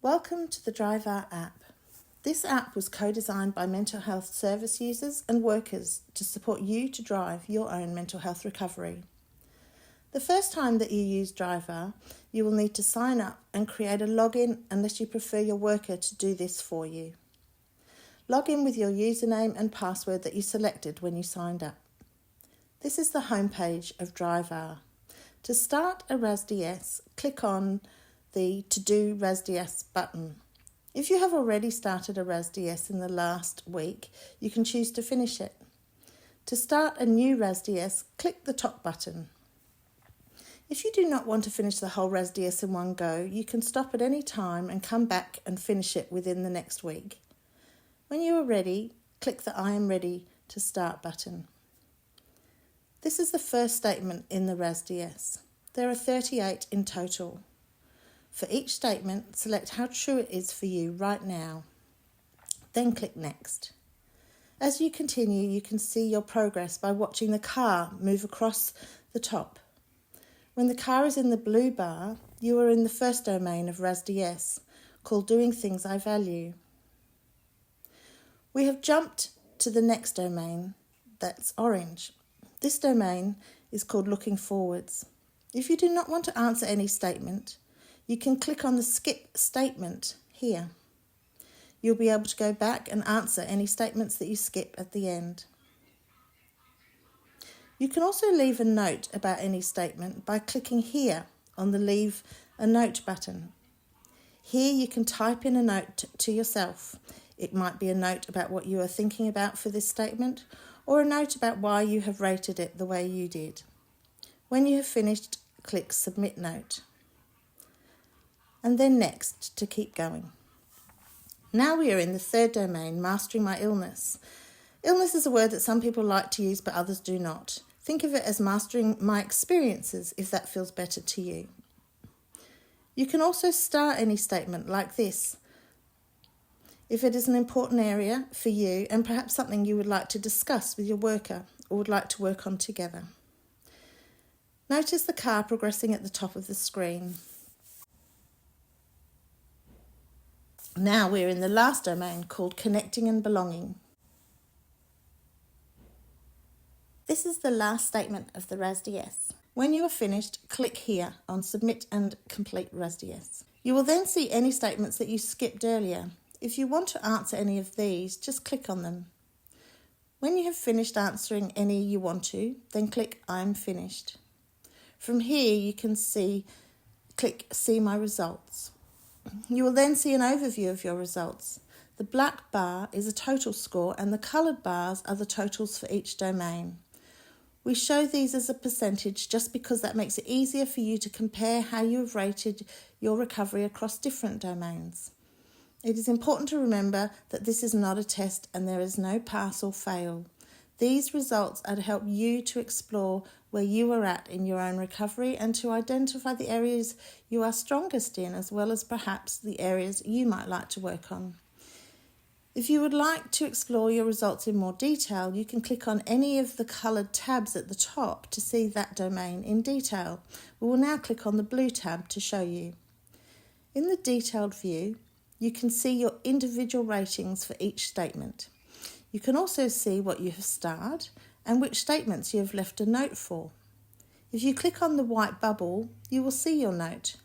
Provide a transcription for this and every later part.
Welcome to the DRIV-R app. This app was co-designed by mental health service users and workers to support you to drive your own mental health recovery. The first time that you use DRIV-R, you will need to sign up and create a login unless you prefer your worker to do this for you. Log in with your username and password that you selected when you signed up. This is the homepage of DRIV-R. To start a RAS-DS, click on the To Do RAS-DS button. If you have already started a RAS-DS in the last week, you can choose to finish it. To start a new RAS-DS, click the top button. If you do not want to finish the whole RAS-DS in one go, you can stop at any time and come back and finish it within the next week. When you are ready, click the I am ready to start button. This is the first statement in the RAS-DS. There are 38 in total. For each statement, select how true it is for you right now. Then click Next. As you continue, you can see your progress by watching the car move across the top. When the car is in the blue bar, you are in the first domain of RAS-DS, called Doing Things I Value. We have jumped to the next domain, that's orange. This domain is called Looking Forwards. If you do not want to answer any statement, you can click on the Skip Statement here. You'll be able to go back and answer any statements that you skip at the end. You can also leave a note about any statement by clicking here on the Leave a Note button. Here you can type in a note to yourself. It might be a note about what you are thinking about for this statement, or a note about why you have rated it the way you did. When you have finished, click Submit Note. And then Next to keep going. Now we are in the third domain, Mastering My Illness. Illness is a word that some people like to use but others do not. Think of it as mastering my experiences if that feels better to you. You can also start any statement like this if it is an important area for you and perhaps something you would like to discuss with your worker or would like to work on together. Notice the car progressing at the top of the screen. Now we're in the last domain called Connecting and Belonging. This is the last statement of the RAS-DS. When you are finished, click here on Submit and Complete RAS-DS. You will then see any statements that you skipped earlier. If you want to answer any of these, just click on them. When you have finished answering any you want to, then click I'm finished. From here you can click See My Results. You will then see an overview of your results. The black bar is a total score and the coloured bars are the totals for each domain. We show these as a percentage just because that makes it easier for you to compare how you have rated your recovery across different domains. It is important to remember that this is not a test and there is no pass or fail. These results are to help you to explore where you are at in your own recovery and to identify the areas you are strongest in, as well as perhaps the areas you might like to work on. If you would like to explore your results in more detail, you can click on any of the coloured tabs at the top to see that domain in detail. We will now click on the blue tab to show you. In the detailed view, you can see your individual ratings for each statement. You can also see what you have starred and which statements you have left a note for. If you click on the white bubble, you will see your note.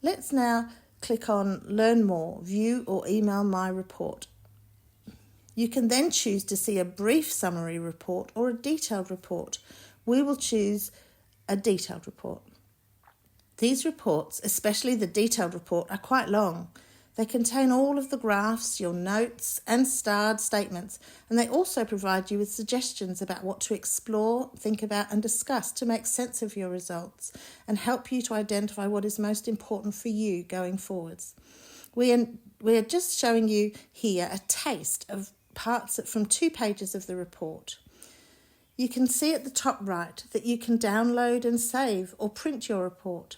Let's now click on Learn More, View or Email My Report. You can then choose to see a brief summary report or a detailed report. We will choose a detailed report. These reports, especially the detailed report, are quite long. They contain all of the graphs, your notes and starred statements, and they also provide you with suggestions about what to explore, think about and discuss to make sense of your results and help you to identify what is most important for you going forwards. We are just showing you here a taste of parts from 2 pages of the report. You can see at the top right that you can download and save or print your report.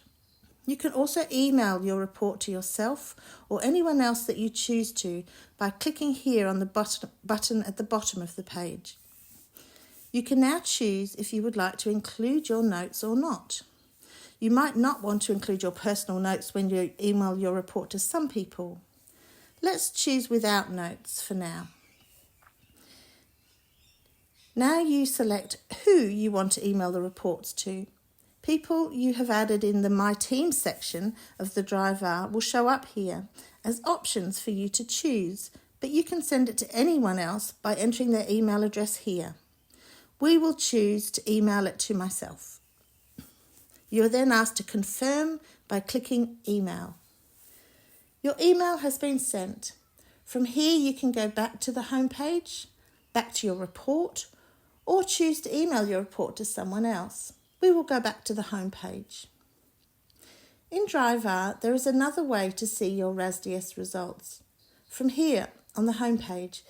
You can also email your report to yourself or anyone else that you choose to by clicking here on the button at the bottom of the page. You can now choose if you would like to include your notes or not. You might not want to include your personal notes when you email your report to some people. Let's choose without notes for now. Now you select who you want to email the reports to. People you have added in the My Team section of the DRIV-R will show up here as options for you to choose, but you can send it to anyone else by entering their email address here. We will choose to email it to myself. You are then asked to confirm by clicking Email. Your email has been sent. From here you can go back to the home page, back to your report, or choose to email your report to someone else. We will go back to the home page. In DRIV-R, there is another way to see your RAS-DS results. From here, on the home page,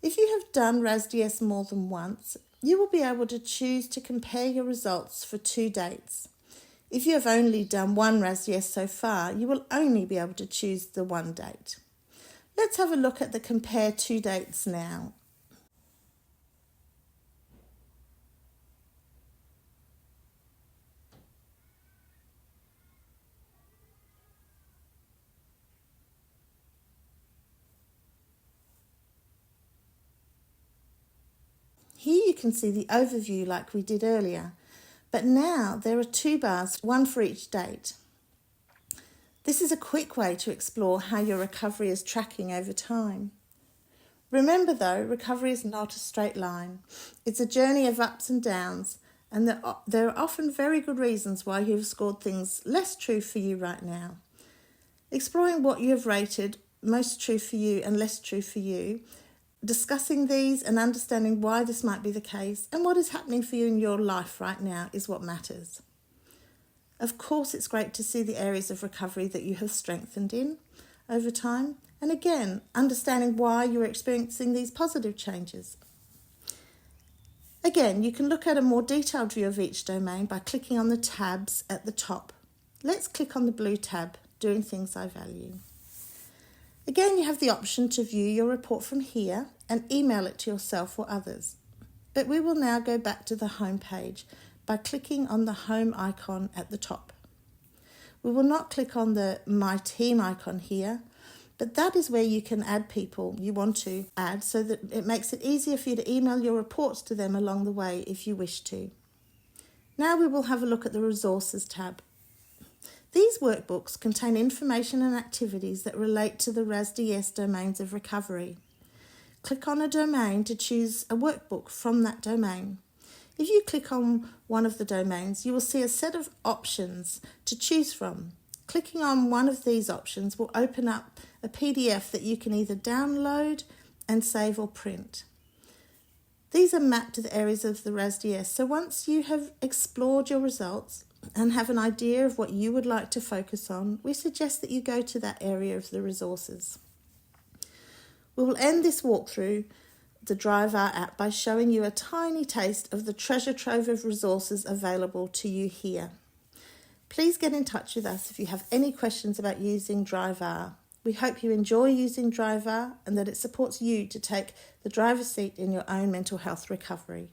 if you have done RAS-DS more than once, you will be able to choose to compare your results for 2 dates. If you have only done one RAS-DS so far, you will only be able to choose the one date. Let's have a look at the compare 2 dates now. Here you can see the overview like we did earlier, but now there are 2 bars, one for each date. This is a quick way to explore how your recovery is tracking over time. Remember though, recovery is not a straight line. It's a journey of ups and downs, and there are often very good reasons why you have scored things less true for you right now. Exploring what you have rated most true for you and less true for you, discussing these and understanding why this might be the case and what is happening for you in your life right now is what matters. Of course, it's great to see the areas of recovery that you have strengthened in over time, and again, understanding why you're experiencing these positive changes. Again, you can look at a more detailed view of each domain by clicking on the tabs at the top. Let's click on the blue tab, Doing Things I Value. Again, you have the option to view your report from here and email it to yourself or others. But we will now go back to the home page by clicking on the home icon at the top. We will not click on the My Team icon here, but that is where you can add people you want to add so that it makes it easier for you to email your reports to them along the way if you wish to. Now we will have a look at the Resources tab. These workbooks contain information and activities that relate to the RAS-DS domains of recovery. Click on a domain to choose a workbook from that domain. If you click on one of the domains, you will see a set of options to choose from. Clicking on one of these options will open up a PDF that you can either download and save or print. These are mapped to the areas of the RAS-DS, so once you have explored your results and have an idea of what you would like to focus on, we suggest that you go to that area of the resources. We will end this walkthrough the DRIV-R app by showing you a tiny taste of the treasure trove of resources available to you here. Please get in touch with us if you have any questions about using DRIV-R. We hope you enjoy using DRIV-R and that it supports you to take the driver's seat in your own mental health recovery.